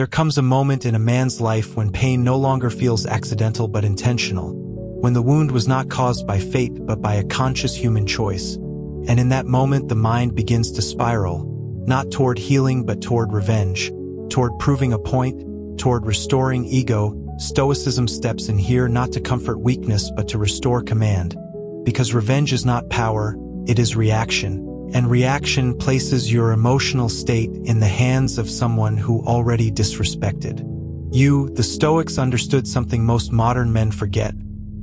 There comes a moment in a man's life when pain no longer feels accidental but intentional, when the wound was not caused by fate but by a conscious human choice. And in that moment the mind begins to spiral, not toward healing but toward revenge, toward proving a point, toward restoring ego. Stoicism steps in here not to comfort weakness but to restore command. Because revenge is not power, it is reaction. And reaction places your emotional state in the hands of someone who already disrespected you. The Stoics understood something most modern men forget.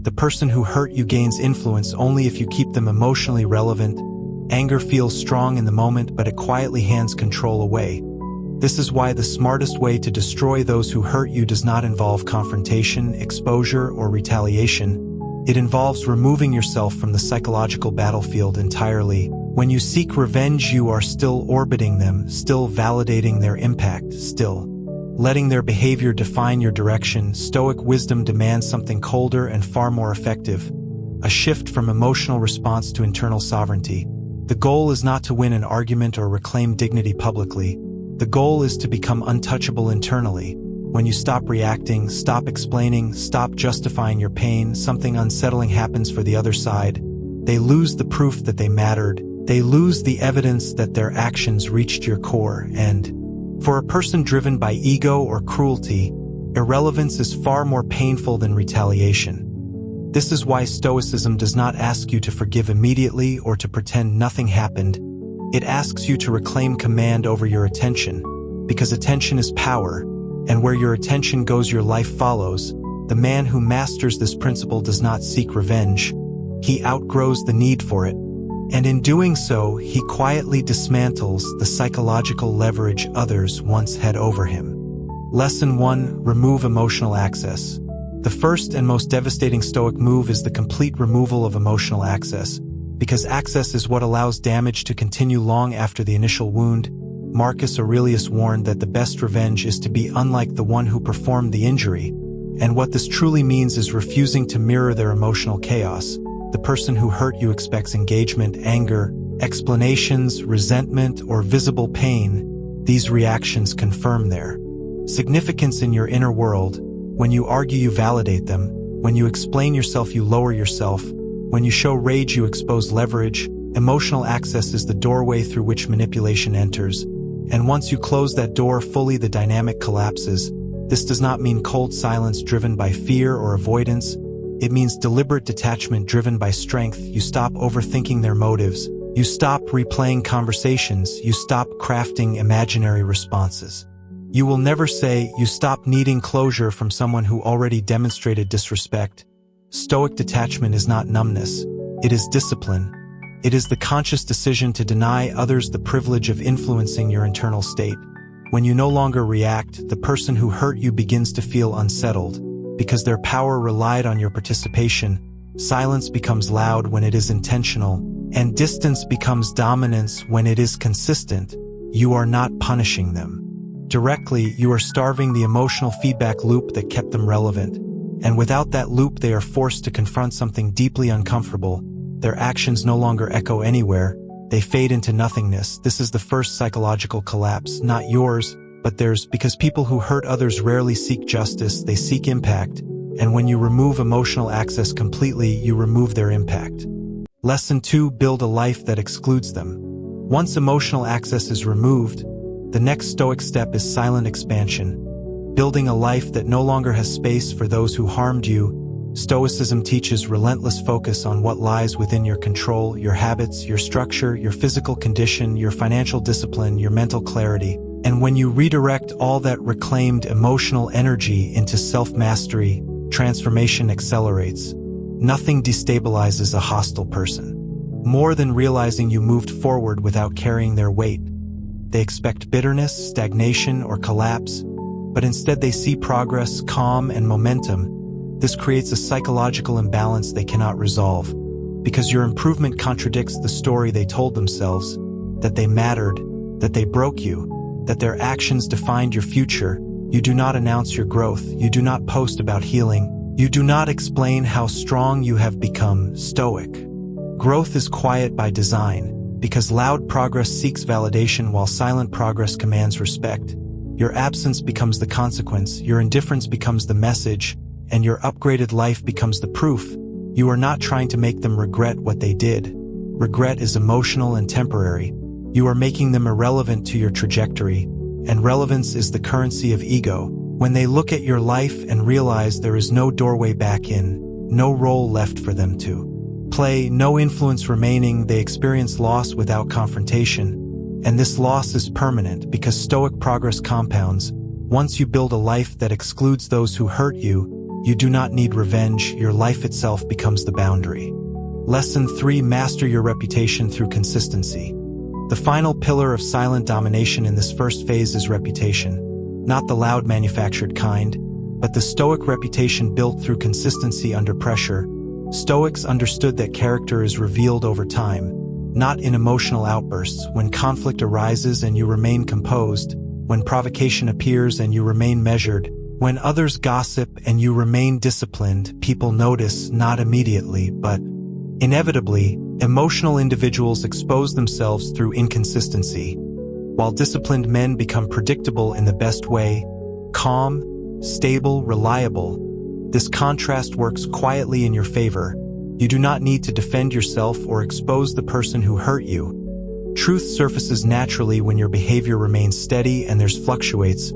The person who hurt you gains influence only if you keep them emotionally relevant. Anger feels strong in the moment, but it quietly hands control away. This is why the smartest way to destroy those who hurt you does not involve confrontation, exposure, or retaliation. It involves removing yourself from the psychological battlefield entirely. When you seek revenge, you are still orbiting them, still validating their impact, still letting their behavior define your direction. Stoic wisdom demands something colder and far more effective, a shift from emotional response to internal sovereignty. The goal is not to win an argument or reclaim dignity publicly. The goal is to become untouchable internally. When you stop reacting, stop explaining, stop justifying your pain, something unsettling happens for the other side. They lose the proof that they mattered. They lose the evidence that their actions reached your core. And for a person driven by ego or cruelty, irrelevance is far more painful than retaliation. This is why Stoicism does not ask you to forgive immediately or to pretend nothing happened. It asks you to reclaim command over your attention, because attention is power, and where your attention goes, your life follows. The man who masters this principle does not seek revenge. He outgrows the need for it. And in doing so, he quietly dismantles the psychological leverage others once had over him. Lesson 1. Remove emotional access. The first and most devastating Stoic move is the complete removal of emotional access, because access is what allows damage to continue long after the initial wound. Marcus Aurelius warned that the best revenge is to be unlike the one who performed the injury, and what this truly means is refusing to mirror their emotional chaos. The person who hurt you expects engagement, anger, explanations, resentment, or visible pain. These reactions confirm their significance in your inner world. When you argue, you validate them. When you explain yourself, you lower yourself. When you show rage, you expose leverage. Emotional access is the doorway through which manipulation enters. And once you close that door fully, the dynamic collapses. This does not mean cold silence driven by fear or avoidance. It means deliberate detachment driven by strength. You stop overthinking their motives. You stop replaying conversations. You stop crafting imaginary responses. You will never say, you stop needing closure from someone who already demonstrated disrespect. Stoic detachment is not numbness. It is discipline. It is the conscious decision to deny others the privilege of influencing your internal state. When you no longer react, the person who hurt you begins to feel unsettled. Because their power relied on your participation, silence becomes loud when it is intentional, and distance becomes dominance when it is consistent. You are not punishing them directly, you are starving the emotional feedback loop that kept them relevant. And without that loop, they are forced to confront something deeply uncomfortable. Their actions no longer echo anywhere. They fade into nothingness. This is the first psychological collapse, not yours, but theirs, because people who hurt others rarely seek justice, they seek impact. And when you remove emotional access completely, you remove their impact. Lesson 2. Build a life that excludes them. Once emotional access is removed, the next Stoic step is silent expansion. Building a life that no longer has space for those who harmed you. Stoicism teaches relentless focus on what lies within your control, your habits, your structure, your physical condition, your financial discipline, your mental clarity. And when you redirect all that reclaimed emotional energy into self-mastery, transformation accelerates. Nothing destabilizes a hostile person more than realizing you moved forward without carrying their weight. They expect bitterness, stagnation, or collapse, but instead they see progress, calm, and momentum. This creates a psychological imbalance they cannot resolve, because your improvement contradicts the story they told themselves, that they mattered, that they broke you, that their actions defined your future. You do not announce your growth. You do not post about healing. You do not explain how strong you have become. Stoic growth is quiet by design, because loud progress seeks validation while silent progress commands respect. Your absence becomes the consequence, your indifference becomes the message, and your upgraded life becomes the proof. You are not trying to make them regret what they did. Regret is emotional and temporary. You are making them irrelevant to your trajectory, and relevance is the currency of ego. When they look at your life and realize there is no doorway back in, no role left for them to play, no influence remaining, they experience loss without confrontation. And this loss is permanent because Stoic progress compounds. Once you build a life that excludes those who hurt you, you do not need revenge, your life itself becomes the boundary. Lesson 3: Master your reputation through consistency. The final pillar of silent domination in this first phase is reputation. Not the loud manufactured kind, but the Stoic reputation built through consistency under pressure. Stoics understood that character is revealed over time, not in emotional outbursts. When conflict arises and you remain composed, when provocation appears and you remain measured, when others gossip and you remain disciplined, people notice, not immediately, but inevitably. Emotional individuals expose themselves through inconsistency, while disciplined men become predictable in the best way, calm, stable, reliable. This contrast works quietly in your favor. You do not need to defend yourself or expose the person who hurt you. Truth surfaces naturally when your behavior remains steady and there's fluctuates.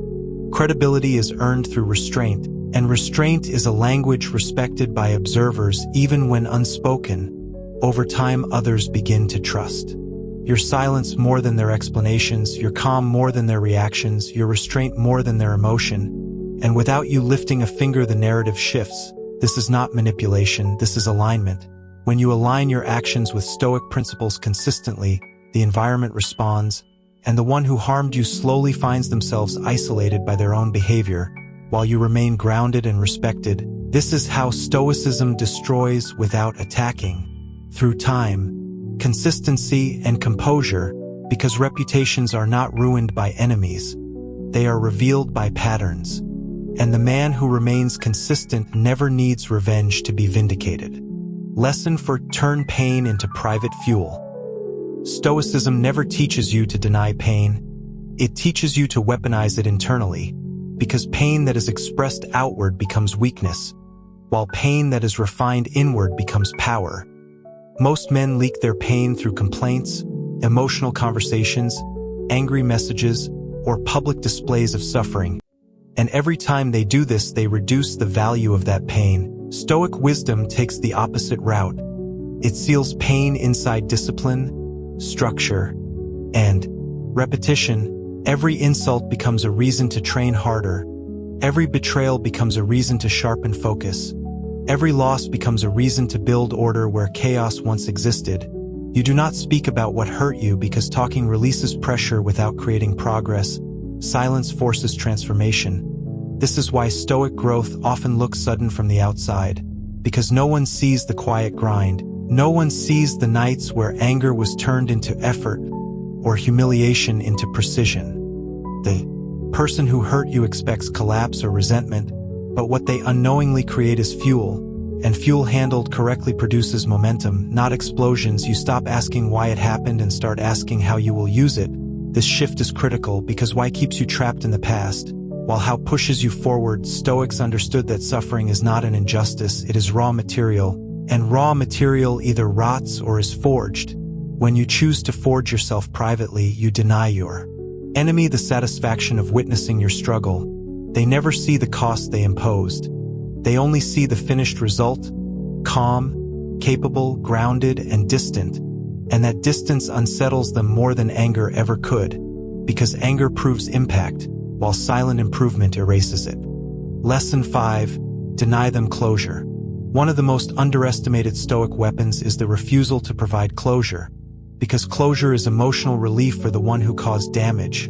Credibility is earned through restraint, and restraint is a language respected by observers even when unspoken. Over time, others begin to trust your silence more than their explanations, your calm more than their reactions, your restraint more than their emotion. And without you lifting a finger, the narrative shifts. This is not manipulation, this is alignment. When you align your actions with Stoic principles consistently, the environment responds, and the one who harmed you slowly finds themselves isolated by their own behavior, while you remain grounded and respected. This is how Stoicism destroys without attacking. Through time, consistency, and composure, because reputations are not ruined by enemies. They are revealed by patterns. And the man who remains consistent never needs revenge to be vindicated. Lesson 4: Turn pain into private fuel. Stoicism never teaches you to deny pain. It teaches you to weaponize it internally, because pain that is expressed outward becomes weakness, while pain that is refined inward becomes power. Most men leak their pain through complaints, emotional conversations, angry messages, or public displays of suffering. And every time they do this, they reduce the value of that pain. Stoic wisdom takes the opposite route. It seals pain inside discipline, structure, and repetition. Every insult becomes a reason to train harder. Every betrayal becomes a reason to sharpen focus. Every loss becomes a reason to build order where chaos once existed. You do not speak about what hurt you because talking releases pressure without creating progress. Silence forces transformation. This is why Stoic growth often looks sudden from the outside, because no one sees the quiet grind. No one sees the nights where anger was turned into effort or humiliation into precision. The person who hurt you expects collapse or resentment, but what they unknowingly create is fuel, and fuel handled correctly produces momentum, not explosions. You stop asking why it happened and start asking how you will use it. This shift is critical because why keeps you trapped in the past, while how pushes you forward. Stoics understood that suffering is not an injustice, it is raw material, and raw material either rots or is forged. When you choose to forge yourself privately, you deny your enemy the satisfaction of witnessing your struggle. They never see the cost they imposed. They only see the finished result, calm, capable, grounded, and distant. And that distance unsettles them more than anger ever could, because anger proves impact, while silent improvement erases it. Lesson 5: Deny them closure. One of the most underestimated Stoic weapons is the refusal to provide closure, because closure is emotional relief for the one who caused damage.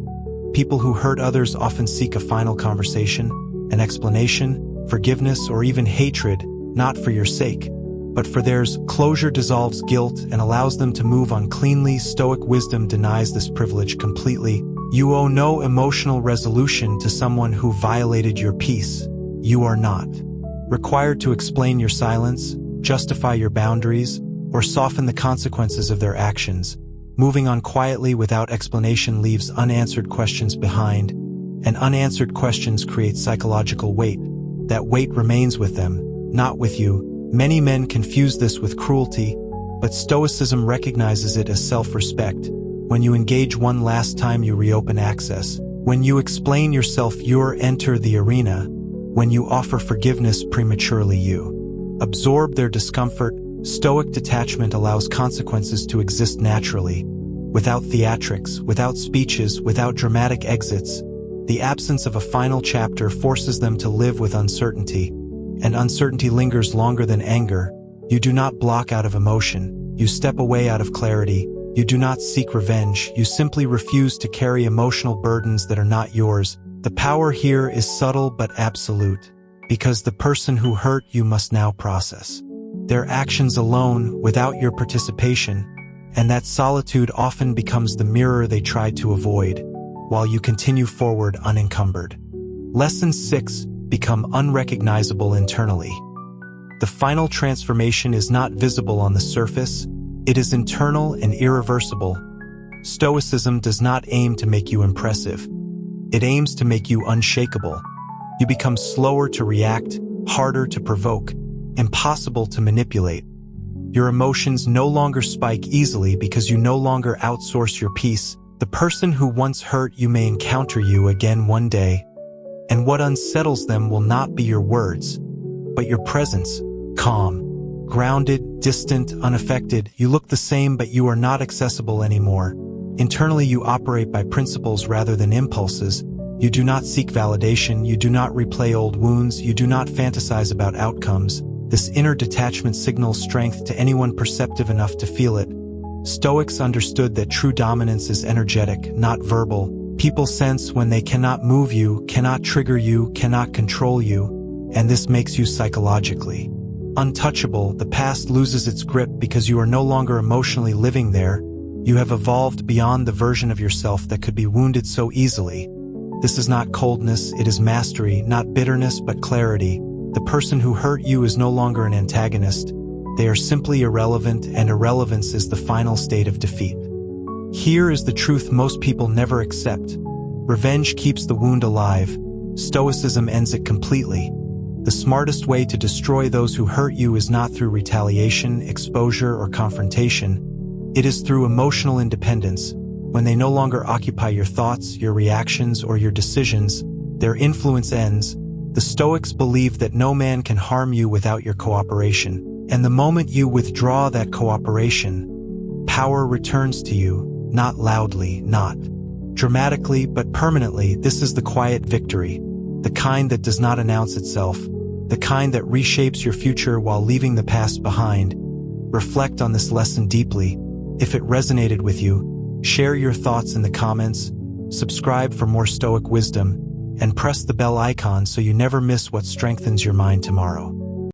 People who hurt others often seek a final conversation, an explanation, forgiveness, or even hatred, not for your sake, but for theirs. Closure dissolves guilt and allows them to move on cleanly. Stoic wisdom denies this privilege completely. You owe no emotional resolution to someone who violated your peace. You are not required to explain your silence, justify your boundaries, or soften the consequences of their actions. Moving on quietly without explanation leaves unanswered questions behind, and unanswered questions create psychological weight. That weight remains with them, not with you. Many men confuse this with cruelty, but Stoicism recognizes it as self-respect. When you engage one last time, you reopen access. When you explain yourself, you enter the arena. When you offer forgiveness prematurely, you absorb their discomfort. Stoic detachment allows consequences to exist naturally, without theatrics, without speeches, without dramatic exits. The absence of a final chapter forces them to live with uncertainty, and uncertainty lingers longer than anger. You do not block out of emotion. You step away out of clarity. You do not seek revenge. You simply refuse to carry emotional burdens that are not yours. The power here is subtle but absolute, because the person who hurt you must now process their actions alone, without your participation, and that solitude often becomes the mirror they tried to avoid, while you continue forward unencumbered. Lesson 6. Become unrecognizable internally. The final transformation is not visible on the surface. It is internal and irreversible. Stoicism does not aim to make you impressive. It aims to make you unshakable. You become slower to react, harder to provoke, impossible to manipulate. Your emotions no longer spike easily because you no longer outsource your peace. The person who once hurt you may encounter you again one day, and what unsettles them will not be your words, but your presence. Calm, grounded, distant, unaffected. You look the same, but you are not accessible anymore. Internally, you operate by principles rather than impulses. You do not seek validation. You do not replay old wounds. You do not fantasize about outcomes. This inner detachment signals strength to anyone perceptive enough to feel it. Stoics understood that true dominance is energetic, not verbal. People sense when they cannot move you, cannot trigger you, cannot control you, and this makes you psychologically untouchable. The past loses its grip because you are no longer emotionally living there. You have evolved beyond the version of yourself that could be wounded so easily. This is not coldness, it is mastery, not bitterness but clarity. The person who hurt you is no longer an antagonist. They are simply irrelevant, and irrelevance is the final state of defeat. Here is the truth most people never accept. Revenge keeps the wound alive. Stoicism ends it completely. The smartest way to destroy those who hurt you is not through retaliation, exposure, or confrontation. It is through emotional independence. When they no longer occupy your thoughts, your reactions, or your decisions, their influence ends. The Stoics believe that no man can harm you without your cooperation. And the moment you withdraw that cooperation, power returns to you, not loudly, not dramatically, but permanently. This is the quiet victory, the kind that does not announce itself, the kind that reshapes your future while leaving the past behind. Reflect on this lesson deeply. If it resonated with you, share your thoughts in the comments, subscribe for more Stoic wisdom, and press the bell icon so you never miss what strengthens your mind tomorrow.